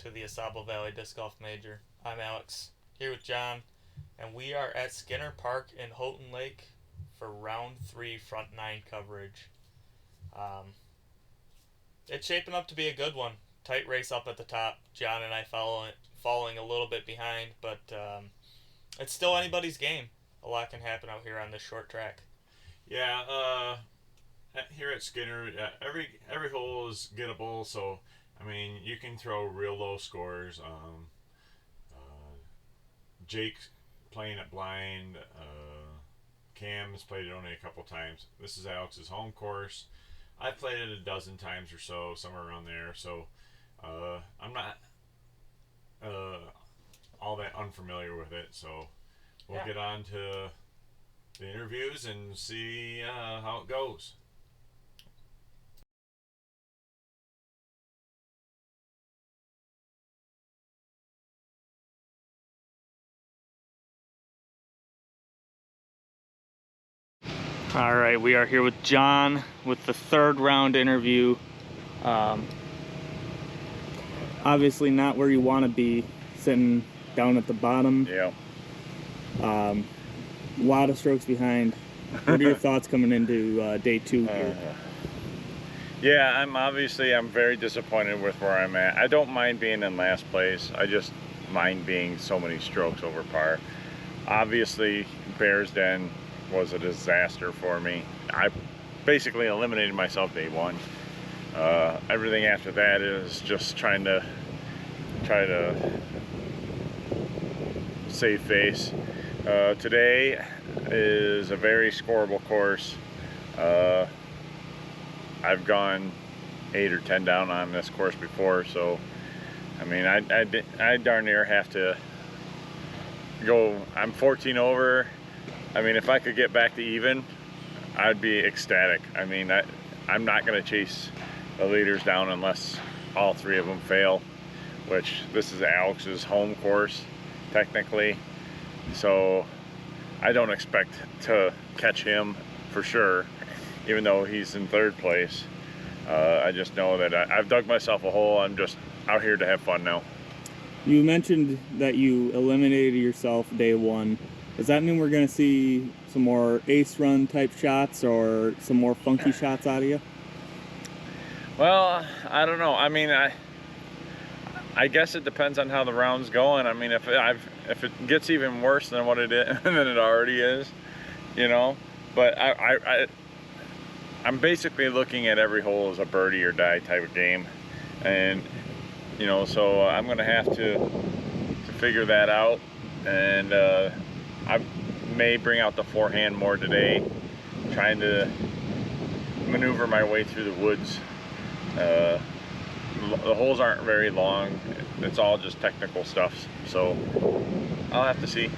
to the Ausable Valley Disc Golf Major. I'm Alex, here with John, and we are at Skinner Park in Houghton Lake for round 3 front 9 coverage. It's shaping up to be a good one. Tight race up at the top. John and I following a little bit behind, but it's still anybody's game. A lot can happen out here on this short track. Yeah, here at Skinner, every hole is gettable. So, I mean, you can throw real low scores. Jake playing it blind. Cam has played it only a couple times. This is Alex's home course. I've played it a dozen times or so, somewhere around there. So, I'm not all that unfamiliar with it. So, we'll get on to the interviews and see how it goes. All right, we are here with John with the third round interview. Obviously not where you want to be, sitting down at the bottom. Yeah. A lot of strokes behind. What are your thoughts coming into day 2 here? Yeah, I'm very disappointed with where I'm at. I don't mind being in last place. I just mind being so many strokes over par. Obviously, Bears Den was a disaster for me. I basically eliminated myself day 1. Everything after that is just try to save face. Today is a very scoreable course. I've gone 8 or 10 down on this course before, so I mean, I darn near have to go. I'm 14 over. I mean, if I could get back to even, I'd be ecstatic. I mean, I'm not going to chase the leaders down unless all 3 of them fail, which this is Alex's home course, technically. So I don't expect to catch him for sure, even though he's in 3rd place. I just know that I've dug myself a hole. I'm just out here to have fun now. You mentioned that you eliminated yourself day 1. Does that mean we're going to see some more ace run type shots or some more funky shots out of you? Well, I don't know. I mean, I guess it depends on how the round's going. I mean, if it gets even worse than what it is, than it already is, you know. But I'm basically looking at every hole as a birdie or die type of game, and you know, so I'm gonna have to figure that out, and I may bring out the forehand more today, trying to maneuver my way through the woods. The holes aren't very long. It's all just technical stuff, so I'll have to see.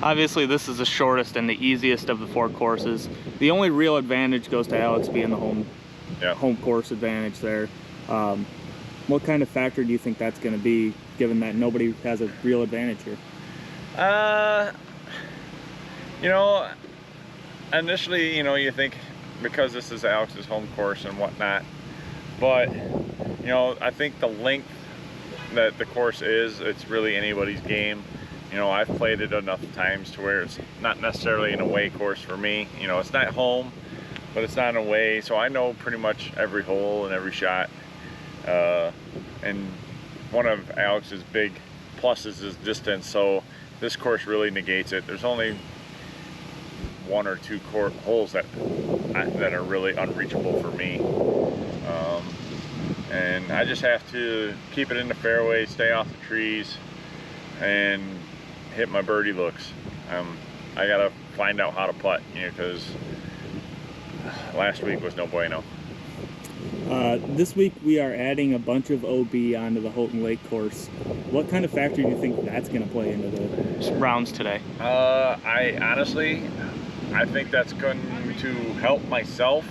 Obviously, this is the shortest and the easiest of the 4 courses. The only real advantage goes to Alex being the home course advantage there. What kind of factor do you think that's going to be, given that nobody has a real advantage here? You know, initially, you know, you think because this is Alex's home course and whatnot, but you know, I think the length that the course is, it's really anybody's game. You know, I've played it enough times to where it's not necessarily an away course for me. You know, it's not home, but it's not away, so I know pretty much every hole and every shot. And one of Alex's big pluses is distance, so this course really negates it. There's only 1 or 2 holes that are really unreachable for me. And I just have to keep it in the fairway, stay off the trees, and hit my birdie looks. I gotta find out how to putt, you know, because last week was no bueno. This week we are adding a bunch of OB onto the Houghton Lake course. What kind of factor do you think that's going to play into the rounds today? I honestly think that's going to help myself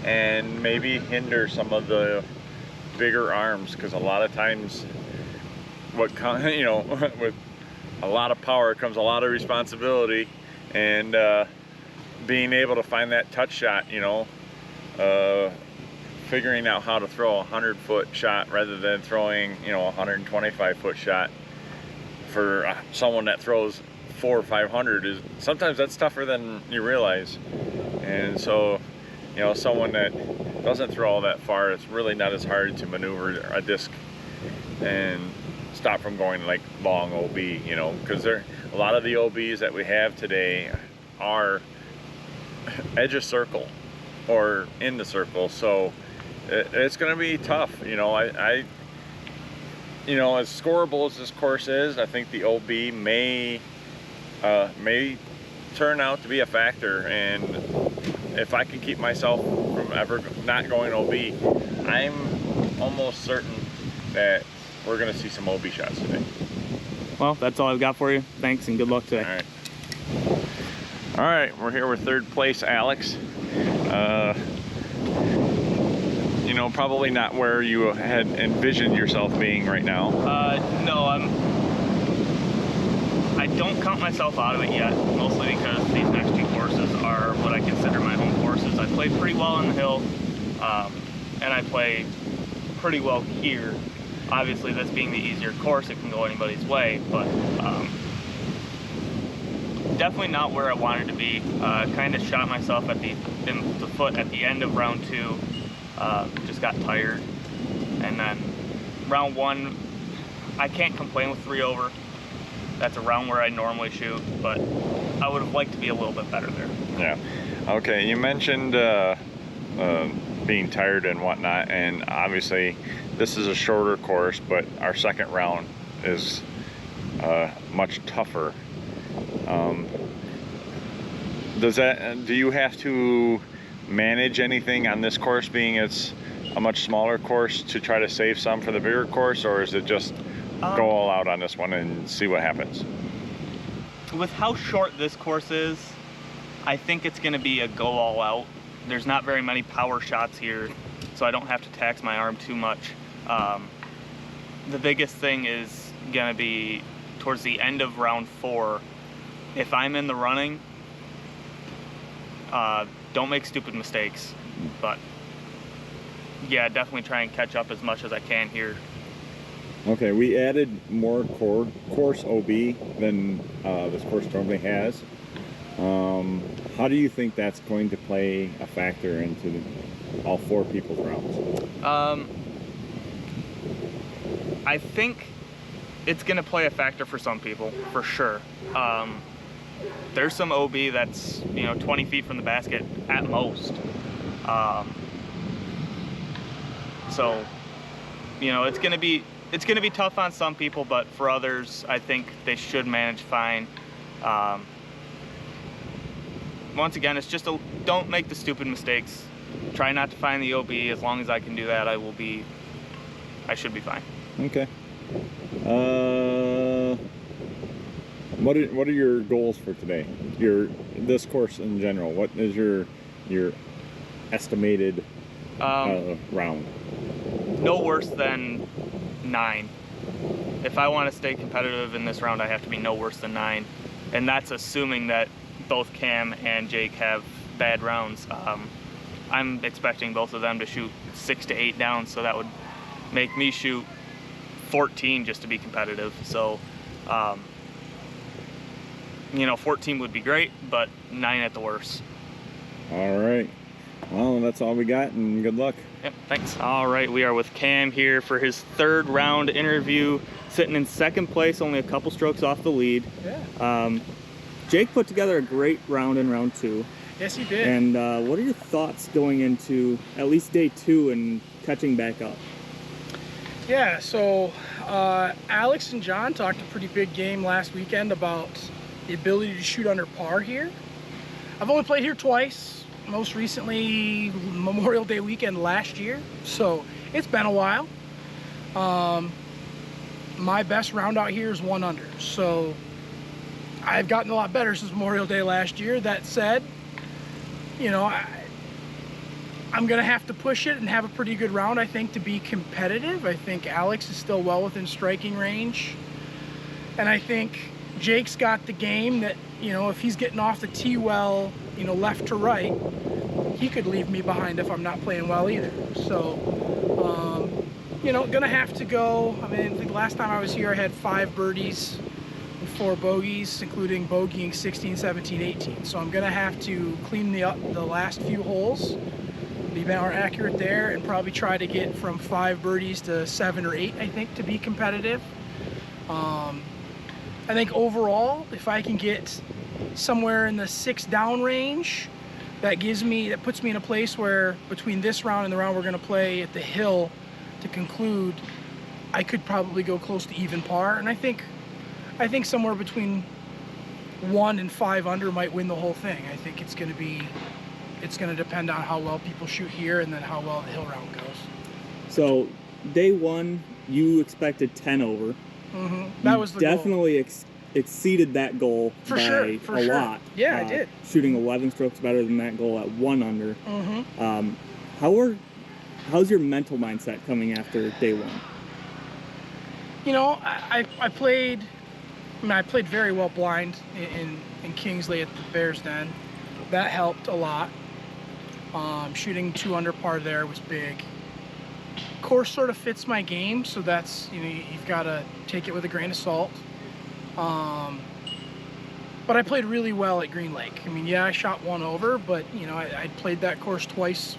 and maybe hinder some of the bigger arms, because a lot of times you know, with a lot of power comes a lot of responsibility, and being able to find that touch shot, you know, figuring out how to throw a 100-foot shot rather than throwing, you know, a 125-foot shot for someone that throws 400 or 500 is sometimes that's tougher than you realize. And so, you know, someone that doesn't throw all that far, it's really not as hard to maneuver a disc and stop from going like long OB, you know, because a lot of the OBs that we have today are edge of circle or in the circle, so it's going to be tough. You know, you know, as scoreable as this course is, I think the OB may turn out to be a factor, and if I can keep myself from ever not going OB, I'm almost certain that we're going to see some OB shots today. Well, that's all I've got for you. Thanks and good luck today. All right, we're here with third place Alex. You know, probably not where you had envisioned yourself being right now. No, I don't count myself out of it yet, mostly because these next two courses are what I consider my home courses. I play pretty well on the hill, and I play pretty well here. Obviously, this being the easier course, it can go anybody's way, but definitely not where I wanted to be. Kind of shot myself in the foot at the end of round 2. Just got tired, and then round 1, I can't complain with 3 over. That's a round where I normally shoot, but I would have liked to be a little bit better there. Yeah. Okay, you mentioned being tired and whatnot, and obviously this is a shorter course, but our second round is much tougher. Do you have to manage anything on this course, being it's a much smaller course, to try to save some for the bigger course, or is it just go all out on this one and see what happens? With how short this course is, I think it's going to be a go all out. There's not very many power shots here, so I don't have to tax my arm too much. The biggest thing is going to be towards the end of round 4. If I'm in the running, don't make stupid mistakes, but yeah, definitely try and catch up as much as I can here. Okay, we added more course OB than this course normally has. How do you think that's going to play a factor into all 4 people's rounds? I think it's going to play a factor for some people, for sure. There's some OB that's, you know, 20 feet from the basket at most. So, you know, it's going to be tough on some people, but for others, I think they should manage fine. Once again, it's just don't make the stupid mistakes. Try not to find the OB. As long as I can do that, I should be fine. Okay. What are your goals for today? This course in general. What is your estimated round? No worse than 9. If I want to stay competitive in this round, I have to be no worse than 9, and that's assuming that both Cam and Jake have bad rounds. I'm expecting both of them to shoot 6 to 8 down, so that would make me shoot 14 just to be competitive. So, you know, 14 would be great, but 9 at the worst. All right. Well, that's all we got, and good luck. Yep, thanks. All right, we are with Cam here for his 3rd round interview, sitting in 2nd place, only a couple strokes off the lead. Yeah. Jake put together a great round in round 2. Yes, he did. And what are your thoughts going into at least day 2 and catching back up? Yeah, so Alex and John talked a pretty big game last weekend about the ability to shoot under par here. I've only played here twice, most recently Memorial Day weekend last year, so it's been a while. My best round out here is 1 under, so I've gotten a lot better since Memorial Day last year. That said, you know, I'm gonna have to push it and have a pretty good round, I think, to be competitive. I think Alex is still well within striking range, and I think Jake's got the game that, you know, if he's getting off the tee well, you know, left to right, he could leave me behind if I'm not playing well either. So, you know, gonna have to go. I mean, the last time I was here, I had 5 birdies and 4 bogeys, including bogeying 16, 17, 18. So I'm gonna have to clean the last few holes, be more accurate there, and probably try to get from 5 birdies to 7 or 8, I think, to be competitive. I think overall, if I can get somewhere in the 6 down range, that puts me in a place where between this round and the round we're going to play at the Hill to conclude, I could probably go close to even par. And I think somewhere between 1 and 5 under might win the whole thing. I think it's going to depend on how well people shoot here and then how well the Hill round goes. So day 1, you expected 10 over. That was the definitely goal. Exceeded that goal for by sure, a lot. Yeah, I did. Shooting 11 strokes better than that goal at 1 under. How's your mental mindset coming after day 1? You know, I played very well blind in Kingsley at the Bears Den. That helped a lot. Shooting 2 under par there was big. Course sort of fits my game, so that's, you know, you've got to take it with a grain of salt. But I played really well at Green Lake. I mean, yeah, I shot 1 over, but you know, I played that course twice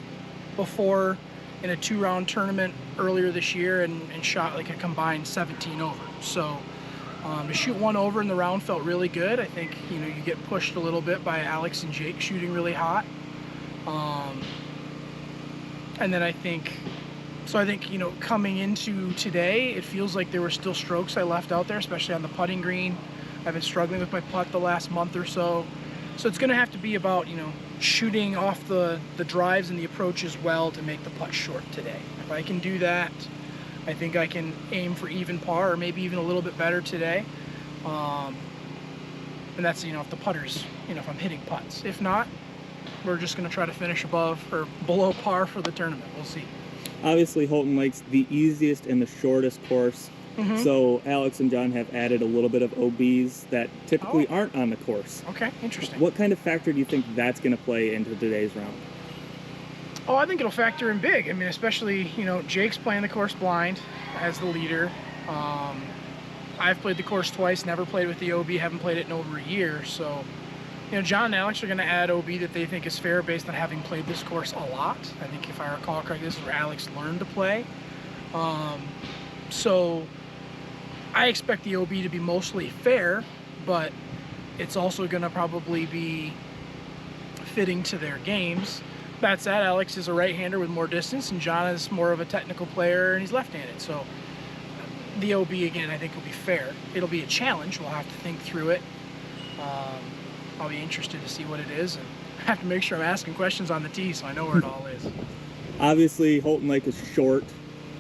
before in a 2-round tournament earlier this year and shot like a combined 17 over. So to shoot 1 over in the round felt really good. I think, you know, you get pushed a little bit by Alex and Jake shooting really hot. And then I think, you know, coming into today, it feels like there were still strokes I left out there, especially on the putting green. I've been struggling with my putt the last month or so. So it's going to have to be about, you know, shooting off the drives and the approaches well to make the putt short today. If I can do that, I think I can aim for even par or maybe even a little bit better today. And that's, you know, if the putters, you know, if I'm hitting putts. If not, we're just going to try to finish above or below par for the tournament. We'll see. Obviously, Houghton Lake's the easiest and the shortest course. So Alex and John have added a little bit of OBs that typically aren't on the course. Okay, interesting. What kind of factor do you think that's going to play into today's round? Oh, I think it'll factor in big. I mean, especially, you know, Jake's playing the course blind as the leader. I've played the course twice, never played with the OB, haven't played it in over a year. So, you know, John and Alex are going to add OB that they think is fair based on having played this course a lot. I think if I recall correctly, this is where Alex learned to play. So I expect the OB to be mostly fair, but it's also going to probably be fitting to their games. That said, Alex is a right-hander with more distance, and John is more of a technical player, and he's left-handed. So the OB, again, I think will be fair. It'll be a challenge. We'll have to think through it. I'll be interested to see what it is, and I have to make sure I'm asking questions on the tee so I know where it all is. Obviously, Houghton Lake is short.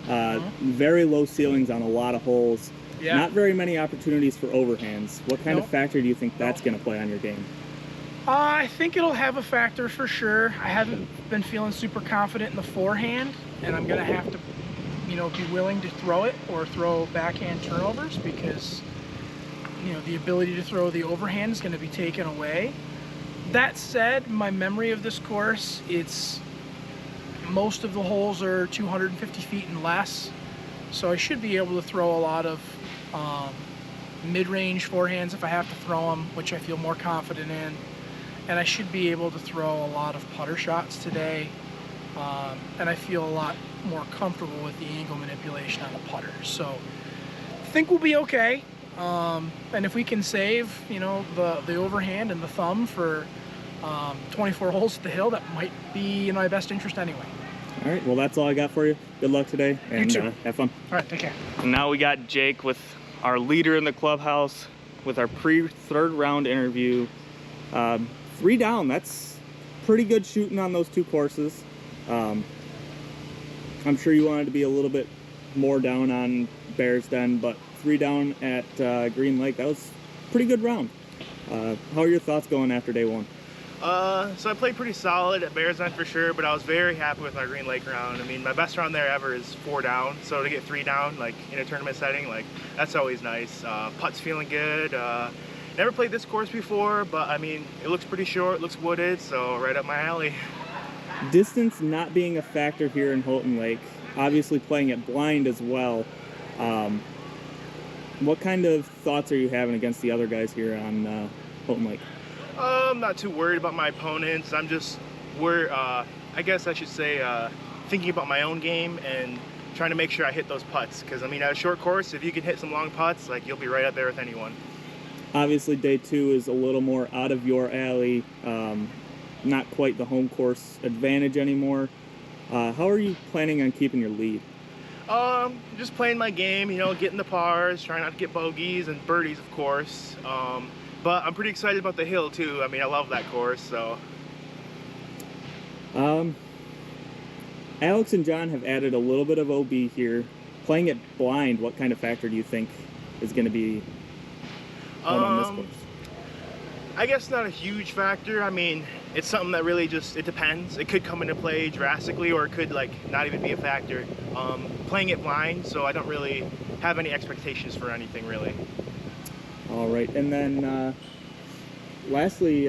Very low ceilings on a lot of holes. Yeah. Not very many opportunities for overhands. What kind of factor do you think that's going to play on your game? I think it'll have a factor for sure. I haven't been feeling super confident in the forehand, and I'm going to have to, you know, be willing to throw it or throw backhand turnovers because, you know, the ability to throw the overhand is going to be taken away. That said, my memory of this course, most of the holes are 250 feet and less, so I should be able to throw a lot of mid-range forehands if I have to throw them, which I feel more confident in, and I should be able to throw a lot of putter shots today, and I feel a lot more comfortable with the angle manipulation on the putter. So I think we'll be okay, and if we can save, you know, the overhand and the thumb for 24 holes at the Hill, that might be in my best interest anyway. All right, well, that's all I got for you. Good luck today, and have fun. All right, take care. And now we got Jake with our leader in the clubhouse with our pre-third round interview. 3 down, that's pretty good shooting on those 2 courses. I'm sure you wanted to be a little bit more down on Bears Den, but 3 down at Green Lake, that was a pretty good round. How are your thoughts going after day 1? So I played pretty solid at Bears Den for sure, but I was very happy with my Green Lake round. I mean, my best round there ever is 4 down, so to get 3 down, like in a tournament setting, like that's always nice. Putt's feeling good. Never played this course before, but I mean, it looks pretty short, looks wooded, so right up my alley. Distance not being a factor here in Houghton Lake, obviously playing it blind as well. What kind of thoughts are you having against the other guys here on Houghton Lake? I'm not too worried about my opponents. I'm just, I guess I should say, thinking about my own game and trying to make sure I hit those putts. Because, I mean, at a short course, if you can hit some long putts, like, you'll be right up there with anyone. Obviously, day 2 is a little more out of your alley. Not quite the home course advantage anymore. How are you planning on keeping your lead? Just playing my game, you know, getting the pars, trying not to get bogeys and birdies, of course. But I'm pretty excited about the hill too. I mean, I love that course, so. Alex and John have added a little bit of OB here. Playing it blind, what kind of factor do you think is going to be on this course? I guess not a huge factor. I mean, it's something that really just, it depends. It could come into play drastically, or it could like not even be a factor. Playing it blind, so I don't really have any expectations for anything really. All right, and then lastly,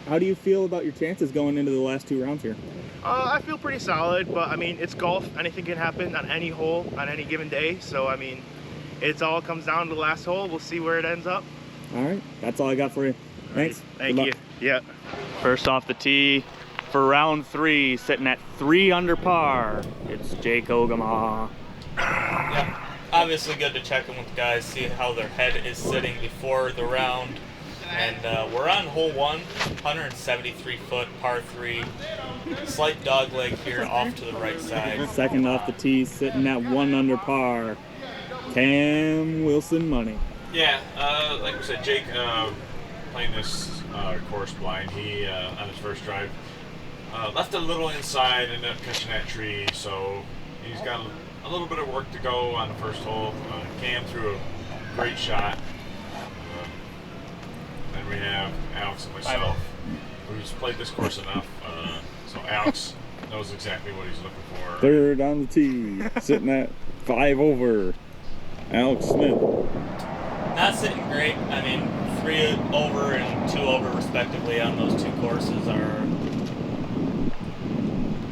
how do you feel about your chances going into the last 2 rounds here? I feel pretty solid, but I mean, it's golf. Anything can happen on any hole on any given day. So I mean, it all comes down to the last hole. We'll see where it ends up. All right, that's all I got for you. Thanks. Thank you. Yeah. First off the tee for round 3, sitting at 3 under par. It's Jake Ogama. Yeah, obviously good to check in with the guys, see how their head is sitting before the round. And we're on hole 1, 173 foot, par 3. Slight dog leg here off to the right side. Second off the tee, sitting at 1 under par. Cam Wilson money. Yeah, like we said, Jake playing this course blind. He on his first drive left a little inside, ended up catching that tree. So he's got a little bit of work to go on the first hole. Cam threw a great shot. Then we have Alex and myself, who's played this course enough. So Alex knows exactly what he's looking for. Third on the tee, sitting at 5 over. Alex Smith. Not sitting great. I mean, 3 over and 2 over respectively on those 2 courses are,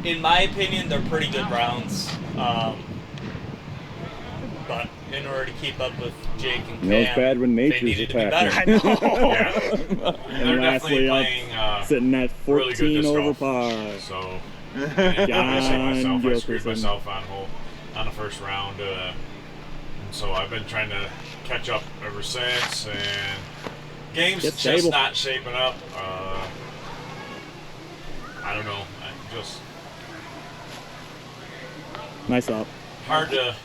in my opinion, they're pretty good rounds. But in order to keep up with Jake and Cam, You know it's bad when they nature's needed to be attacking. better. Yeah. And They're lastly definitely up, playing sitting at really good 14 disc over golf. par. So John I screwed Gilkerson. myself on the first round. And so I've been trying to catch up ever since, and game's Get just stable. not shaping up. I don't know. Just Nice up. hard to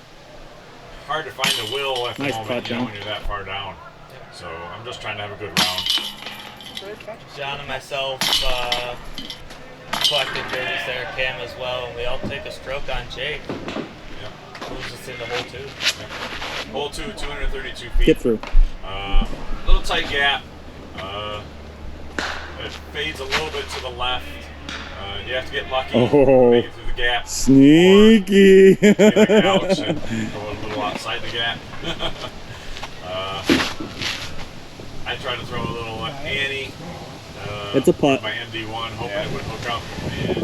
find the will at the Nice moment, putt, you know, John. when you're that far down. So I'm just trying to have a good round. John and myself collected birdies there, Cam as well, and we all take a stroke on Jake. Yeah. Moves us into hole 2. Yeah. Hole 2, 232 feet. Get through. Little tight gap. It fades a little bit to the left. You have to get lucky to make it through the gap. Sneaky. Alex and go a little outside the gap. I tried to throw a little Annie. It's a putt. My MD1, hoping it would hook up, and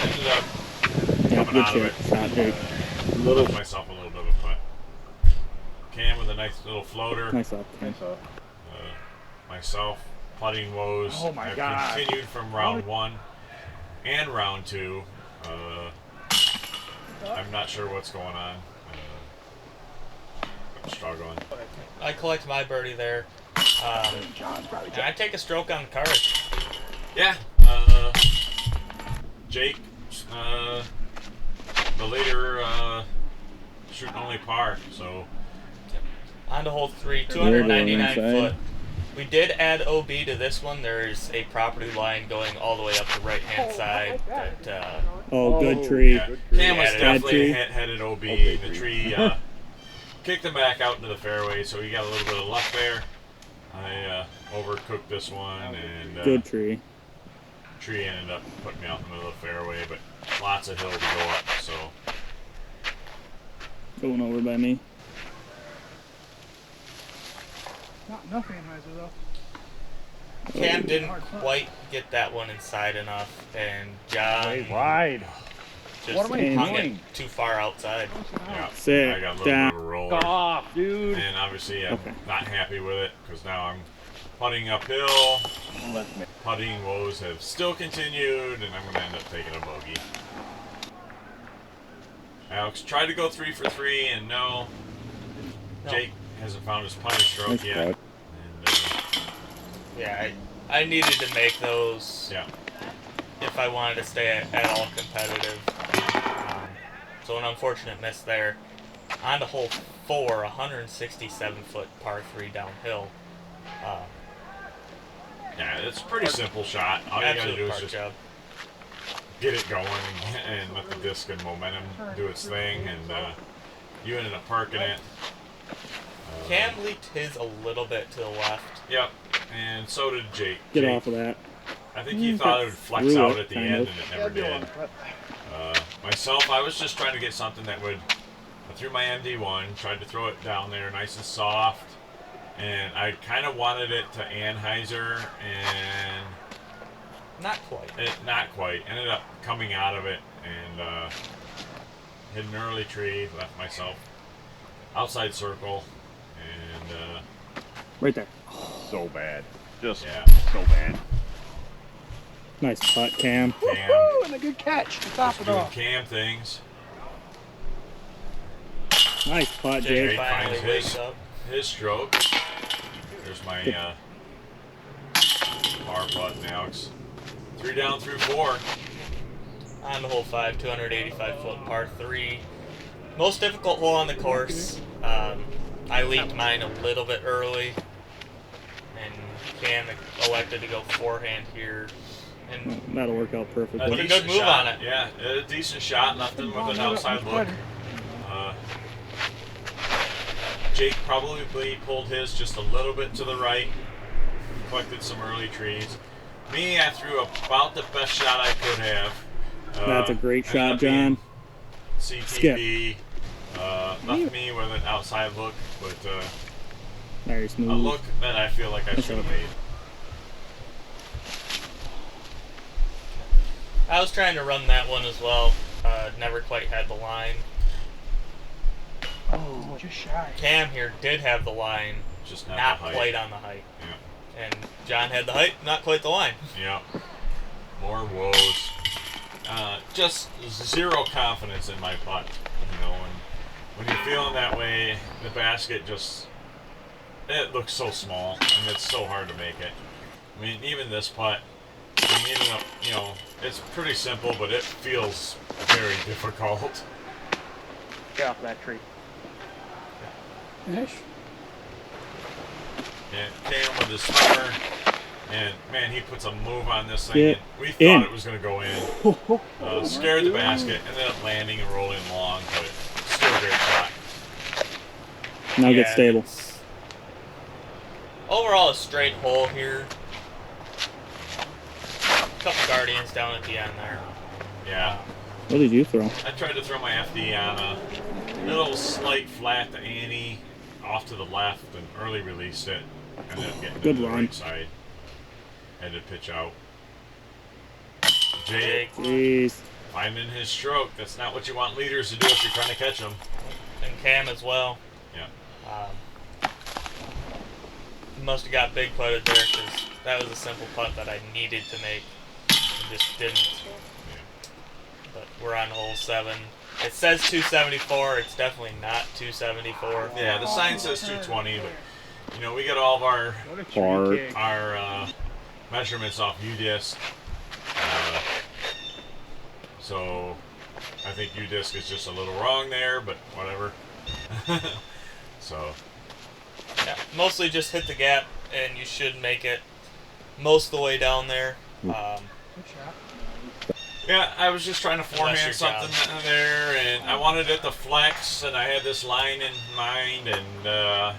ended up Yeah, coming good out of shit. it. Shot, Jake. Left myself a little bit of a putt. Cam with a nice little floater. Nice up. Cam. Myself putting woes. Oh my have God. continued from round 1 and round 2. I'm not sure what's going on. I'm struggling. I collect my birdie there. And I take a stroke on the card. Yeah. Jake, the leader, shooting only par. So On to hole 3, There we go, 299 inside. foot. We did add OB to this one. There's a property line going all the way up the right-hand side. That, Oh, good tree. yeah. Cam was Yeah, definitely tree. headed OB. The tree kicked him back out into the fairway, so he got a little bit of luck there. I overcooked this one, and Good tree. tree ended up putting me out in the middle of the fairway, but lots of hill to go up, so Going over by me. No Fanheiser though. Cam didn't quite get that one inside enough, and John Way wide. just What am I hung doing? it too far outside. Yeah, Sit I got a little down. bit of a roller. Off, dude. And obviously I'm Okay. not happy with it because now I'm putting uphill. Putting woes have still continued, and I'm going to end up taking a bogey. Alex tried to go 3 for 3, and no. Jake hasn't found his punish stroke Nice yet. putt. And, Yeah, I needed to make those yeah. if I wanted to stay at all competitive. So an unfortunate miss there. On to hole 4, 167-foot par 3 downhill. Yeah, it's a pretty simple shot. All you got to Absolute do is park just job. get it going and let the disc and momentum do its thing, and you ended up parking it. Cam leaked his a little bit to the left. Yep, and so did Jake. Get Jake, off of that. I think he thought it would flex Threw out it, at the kind end, of. and it never did. Myself, I was just trying to get something that would, I threw my MD1, tried to throw it down there nice and soft, and I kind of wanted it to Anheuser, and Not quite. not quite. Ended up coming out of it, and hit an early tree, left myself outside circle, and Right there. So bad. Just yeah, so bad. Nice putt, Cam. Cam. Woo, and a good catch to top it Doing off. Cam things. Nice putt, Jake Jake. finally finds wakes up. his stroke. There's my par putt, Alex. 3 down through 4. On to hole 5, 285-foot par 3. Most difficult hole on the course. I leaked mine a little bit early, and Cam elected to go forehand here. And That'll work out perfectly. Put a good decent move shot. on it. Yeah, a decent shot. Left him with an outside look. Jake probably pulled his just a little bit to the right. Collected some early trees. Me, I threw about the best shot I could have. That's a great ended shot, up being John. CTB. Left me with an outside look, but Very a smooth. look that I feel like I should have made. I was trying to run that one as well. Never quite had the line. Oh, just shy. Cam here did have the line, Just not not the height. quite on the height. Yeah. And John had the height, not quite the line. Yeah. More woes. Just zero confidence in my putt. You know, and when you're feeling that way, the basket just, it looks so small, and it's so hard to make it. I mean, even this putt, we ended up, you know, it's pretty simple, but it feels very difficult. Get off that tree. Finish. And came with his summer, and man, he puts a move on this thing. Get And we thought in. it was going to go in. Scared the basket, ended up landing and rolling long, but still a great shot. Now get Yeah, stable. it's overall a straight hole here. Couple guardians down at the end there. Yeah, What did you throw? I tried to throw my FD on a little slight flat to Annie off to the left and early released it. Ended up getting Good to the run. right side. Had to pitch out. Jake Jeez. finding his stroke. That's not what you want leaders to do if you're trying to catch them. And Cam as well. Yeah. Must have got big putted there because that was a simple putt that I needed to make and just didn't. But we're on hole 7. It says 274. It's definitely not 274. Yeah, the sign says 220, but you know, we get all of our Par. measurements off UDisc. So I think UDisc is just a little wrong there, but whatever. So Yeah, mostly just hit the gap and you should make it most of the way down there. Good shot. yeah, I was just trying to Unless forehand you're something there, and I wanted it to flex, and I had this line in mind, and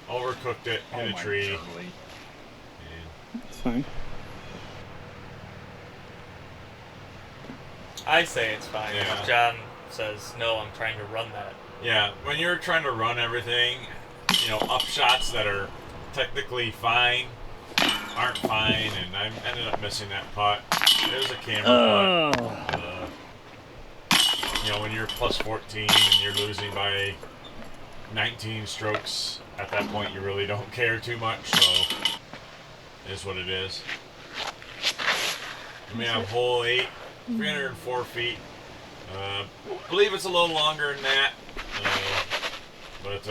overcooked it, hit a tree. And It's fine. I say it's fine. Yeah. John says, no, I'm trying to run that. yeah, when you're trying to run everything, you know, up shots that are technically fine, aren't fine, and I ended up missing that putt. It was a camera putt. You know, when you're plus 14 and you're losing by 19 strokes, at that point you really don't care too much, so it is what it is. I mean, I'm hole 8, 304 feet. I believe it's a little longer than that, but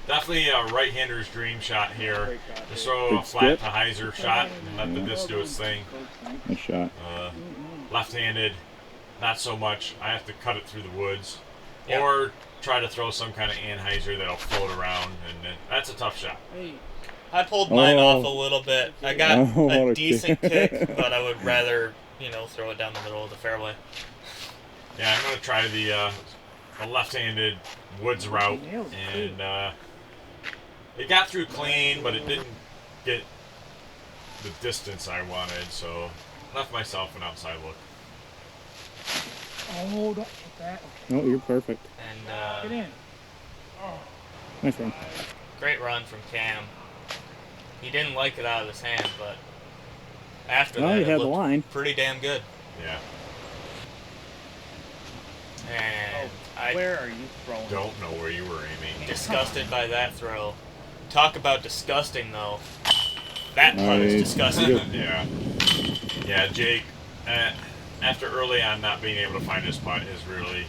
definitely a right-hander's dream shot here. Just throw a flat to hyzer shot and let the disc do its thing. Nice shot. Left-handed, not so much. I have to cut it through the woods, or try to throw some kind of anhyzer that'll float around, and that's a tough shot. I pulled mine off a little bit. I got a decent kick, but I would rather, you know, throw it down the middle of the fairway. Yeah, I'm going to try the left-handed woods route, and it got through clean, but it didn't get the distance I wanted, so left myself an outside look. Oh, don't hit that. No, you're perfect. And Get in. Nice run. great run from Cam. He didn't like it out of his hand, but after that, he it had the looked line. pretty damn good. Yeah. And I Where are you throwing? Don't know where you were aiming. disgusted by that throw. Talk about disgusting, though. That putt is disgusting. Yeah. Yeah, Jake, after early on not being able to find his putt, has really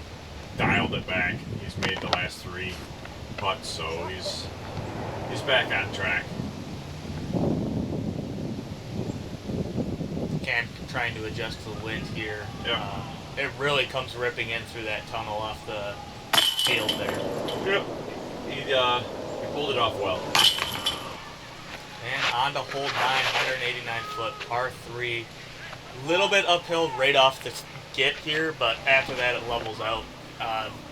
dialed it back. He's made the last 3 putts, so he's back on track. Cam trying to adjust to the wind here. Yeah. It really comes ripping in through that tunnel off the field there. Yep. He pulled it off well. And on to hole 9, 189 foot, par 3. Little bit uphill right off the get here, but after that it levels out.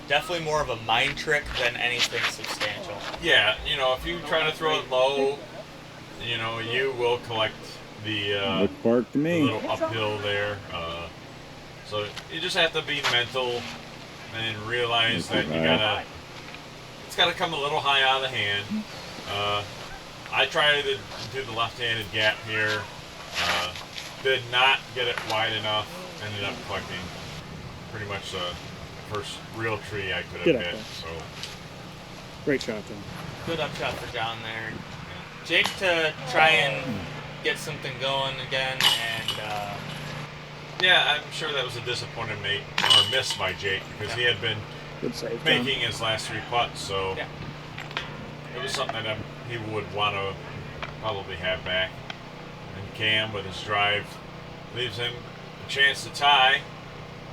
Definitely more of a mind trick than anything substantial. Yeah, you know, if you try to throw it low, you know, you will collect the Look park to me. little uphill there. So you just have to be mental and realize that it's gotta come a little high out of the hand. I tried to do the left-handed gap here. Did not get it wide enough. Ended up collecting pretty much the first real tree I could have hit. So Great shot, John. Good upshot for John there. Jake to try and get something going again, and yeah, I'm sure that was a disappointed miss by Jake, because he had been Good save, John. making his last 3 putts, so it was something that he would want to probably have back. And Cam, with his drive, leaves him a chance to tie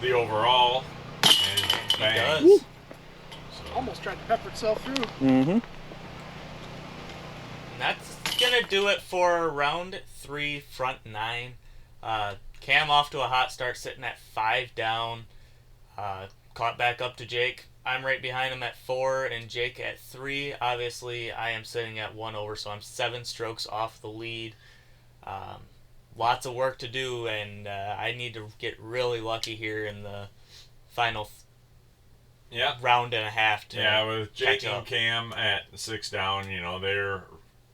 the overall, and bang. does. Almost tried to pepper itself through. Mm-hmm. And that's gonna do it for round 3, front 9. Cam off to a hot start, sitting at 5 down. Caught back up to Jake. I'm right behind him at 4, and Jake at 3. Obviously, I am sitting at 1 over, so I'm 7 strokes off the lead. Lots of work to do, and I need to get really lucky here in the final round and a half to with Jake catch up. and Cam at 6 down, you know, they're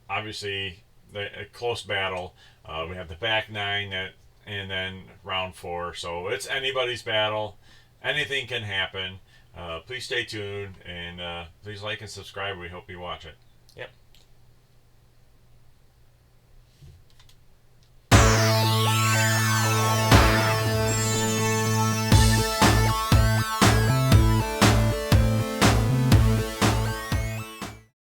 obviously a close battle. We have the back 9 and then round 4, so it's anybody's battle. Anything can happen. Please stay tuned, and please like and subscribe. We hope you watch it.